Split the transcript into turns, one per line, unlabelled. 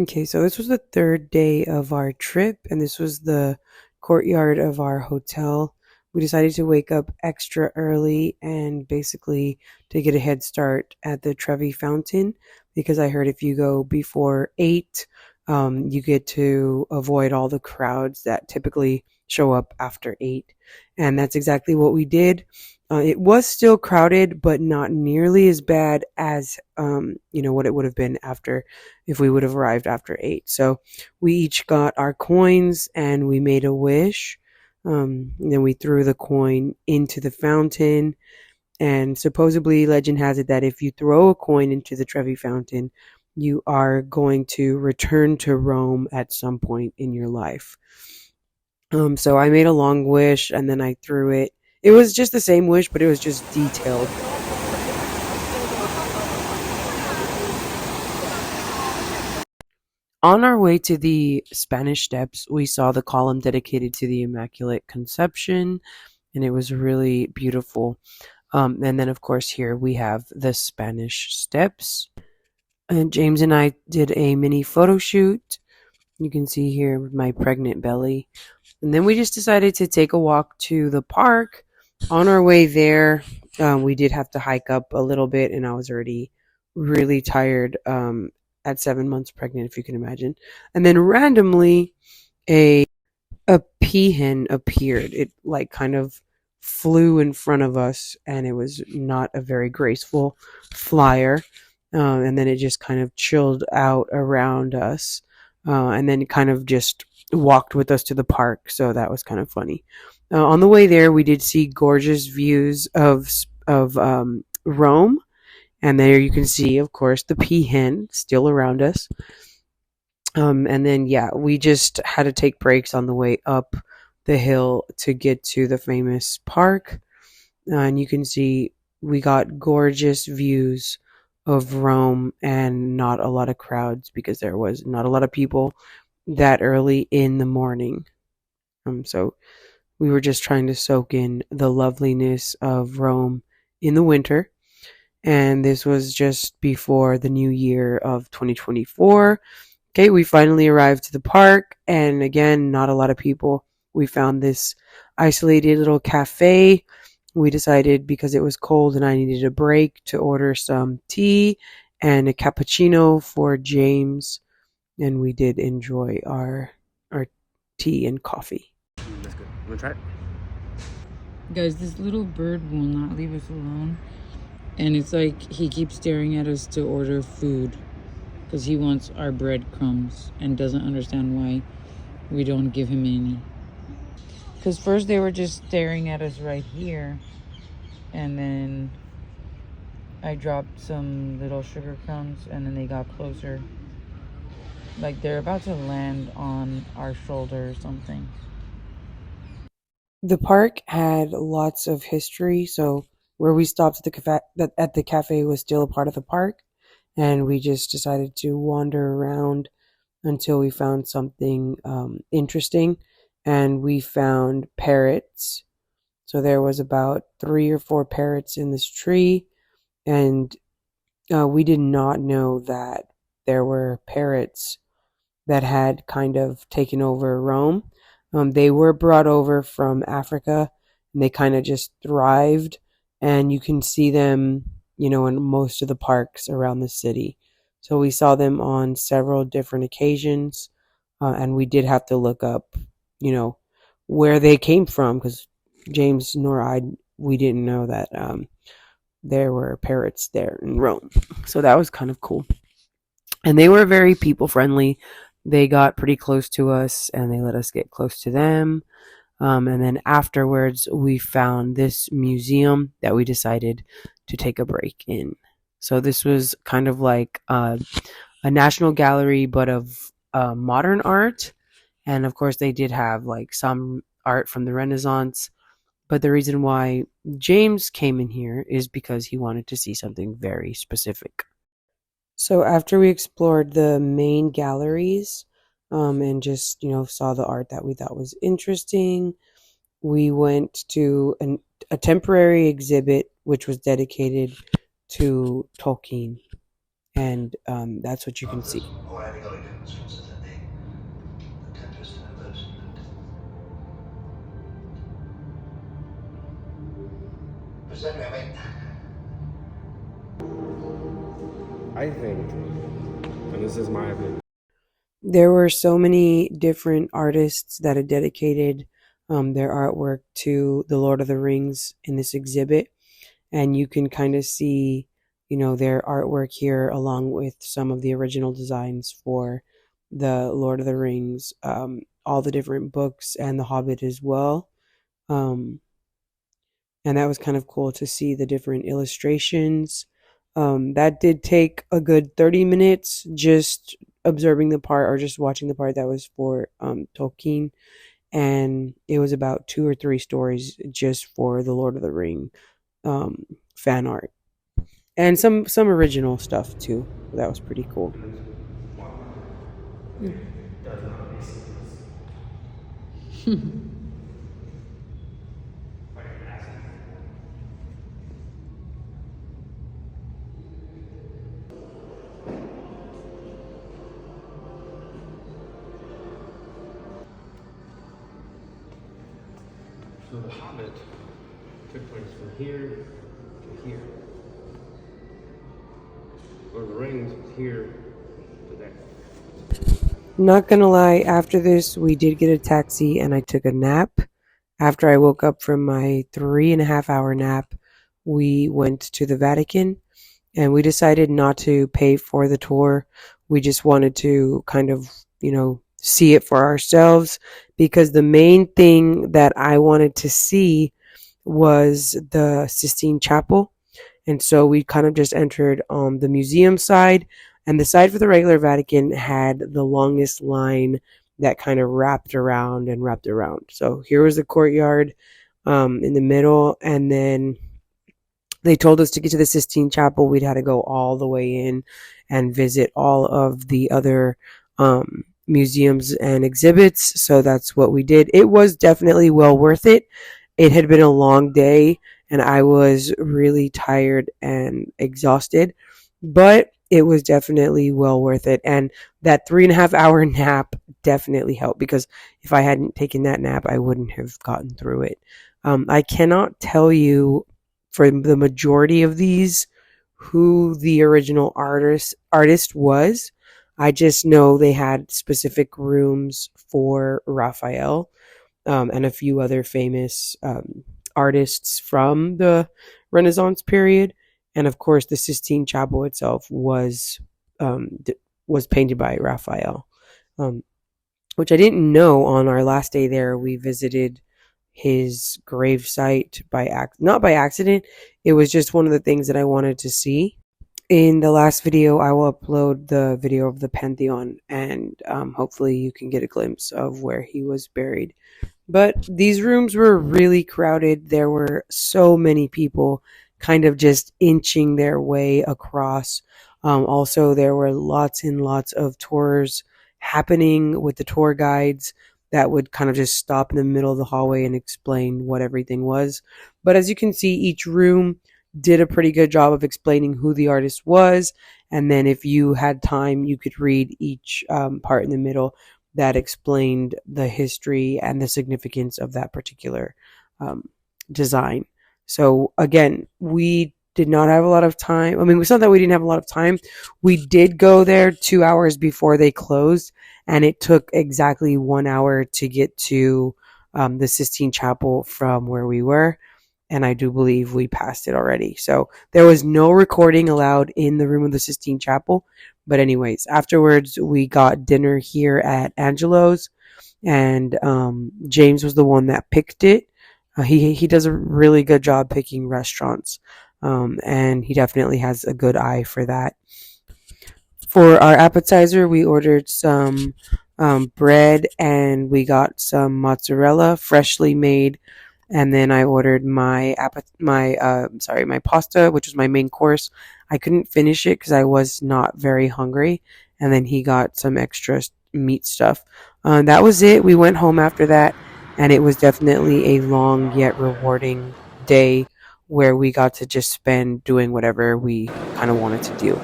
Okay, so this was the third day of our trip, and this was the courtyard of our hotel. We decided to wake up extra early and basically to get a head start at the Trevi fountain because I heard if you go before 8, you get to avoid all the crowds that typically show up after 8. And that's exactly what we did. It was still crowded, but not nearly as bad as what it would have been after if we would have arrived after 8. So we each got our coins and we made a wish. Then we threw the coin into the fountain. And supposedly, legend has it that if you throw a coin into the Trevi fountain, you are going to return to Rome at some point in your life. So I made a long wish and then I threw it. It was just the same wish, but it was just detailed. On our way to the Spanish Steps, we saw the column dedicated to the Immaculate Conception, and it was really beautiful. And then, of course, here we have the Spanish Steps. And James and I did a mini photo shoot. You can see here with my pregnant belly. And then we just decided to take a walk to the park. On our way there, we did have to hike up a little bit, and I was already really tired at 7 months pregnant, if you can imagine. And then randomly, a a peahen appeared. It like kind of flew in front of us, and it was not a very graceful flyer. And then it just kind of chilled out around us, and then kind of just walked with us to the park. So that was kind of funny. On the way there, we did see gorgeous views of Rome, and there you can see, of course, the peahen still around us. And then, yeah, we just had to take breaks on the way up the hill to get to the famous park. And you can see we got gorgeous views of Rome and not a lot of crowds because there was not a lot of people that early in the morning. So we were just trying to soak in the loveliness of Rome in the winter. And this was just before the new year of 2024. Okay, we finally arrived to the park, and again, not a lot of people. We found this isolated little cafe. We decided because it was cold and I needed a break to order some tea and a cappuccino for James, and we did enjoy our tea and coffee.
That's good. You wanna try it?
Guys, this little bird will not leave us alone. And it's like he keeps staring at us to order food because he wants our breadcrumbs and doesn't understand why we don't give him any. Because first they were just staring at us right here, and then I dropped some little sugar crumbs, and then they got closer. Like they're about to land on our shoulder or something.
The park had lots of history, so where we stopped at the cafe was still a part of the park, and we just decided to wander around until we found something interesting, and we found parrots. So there was about 3 or 4 parrots in this tree, and we did not know that there were parrots that had kind of taken over Rome. They were brought over from Africa, and they kind of just thrived, and you can see them, in most of the parks around the city. So we saw them on several different occasions, and we did have to look up, where they came from because James nor I we didn't know that there were parrots there in Rome. So that was kind of cool. And they were very people friendly. They got pretty close to us and they let us get close to them. And then afterwards, we found this museum that we decided to take a break in. So this was kind of like a national gallery, but of modern art. And of course, they did have like some art from the Renaissance. But the reason why James came in here is because he wanted to see something very specific. So after we explored the main galleries and just, saw the art that we thought was interesting, we went to a temporary exhibit which was dedicated to Tolkien. and that's what you can see.
I think, and this is my opinion.
There were so many different artists that had dedicated their artwork to the Lord of the Rings in this exhibit, and you can kind of see, their artwork here along with some of the original designs for the Lord of the Rings, all the different books, and The Hobbit as well. Um, and that was kind of cool to see the different illustrations. That did take a good 30 minutes just observing the part or just watching the part that was for Tolkien. And it was about 2 or 3 stories just for the Lord of the Ring fan art. And some original stuff too. That was pretty cool.
So the Hobbit took place from here to here. Lord of the Rings was here to there.
Not gonna lie, after this, we did get a taxi and I took a nap. After I woke up from my 3.5 hour nap, we went to the Vatican and we decided not to pay for the tour. We just wanted to kind of, see it for ourselves because the main thing that I wanted to see was the Sistine Chapel. And so we kind of just entered on the museum side, and the side for the regular Vatican had the longest line that kind of wrapped around and wrapped around. So here was the courtyard in the middle, and then they told us to get to the Sistine Chapel, we'd had to go all the way in and visit all of the other museums and exhibits. So that's what we did. It was definitely well worth it. It had been a long day and I was really tired and exhausted, but it was definitely well worth it. And that 3.5 hour nap definitely helped because if I hadn't taken that nap, I wouldn't have gotten through it. I cannot tell you for the majority of these who the original artist was. I just know they had specific rooms for Raphael and a few other famous artists from the Renaissance period, and of course, the Sistine Chapel itself was painted by Raphael, um, which I didn't know. On our last day there, we visited his grave site not by accident. It was just one of the things that I wanted to see. In the last video, I will upload the video of the Pantheon, and hopefully you can get a glimpse of where he was buried. But these rooms were really crowded. There were so many people kind of just inching their way across. Also, there were lots and lots of tours happening with the tour guides that would kind of just stop in the middle of the hallway and explain what everything was. But as you can see, each room did a pretty good job of explaining who the artist was. And then if you had time, you could read each part in the middle that explained the history and the significance of that particular design. So again, we did not have a lot of time. I mean, it's not that we didn't have a lot of time. We did go there 2 hours before they closed, and it took exactly 1 hour to get to the Sistine Chapel from where we were. And I do believe we passed it already. So there was no recording allowed in the room of the Sistine Chapel. But anyways, afterwards we got dinner here at Angelo's, and James was the one that picked it. He does a really good job picking restaurants, and he definitely has a good eye for that. For our appetizer, we ordered some bread, and we got some mozzarella, freshly made. And then I ordered my pasta, which was my main course. I couldn't finish it because I was not very hungry. And then he got some extra meat stuff. That was it. We went home after that, and it was definitely a long yet rewarding day where we got to just spend doing whatever we kind of wanted to do.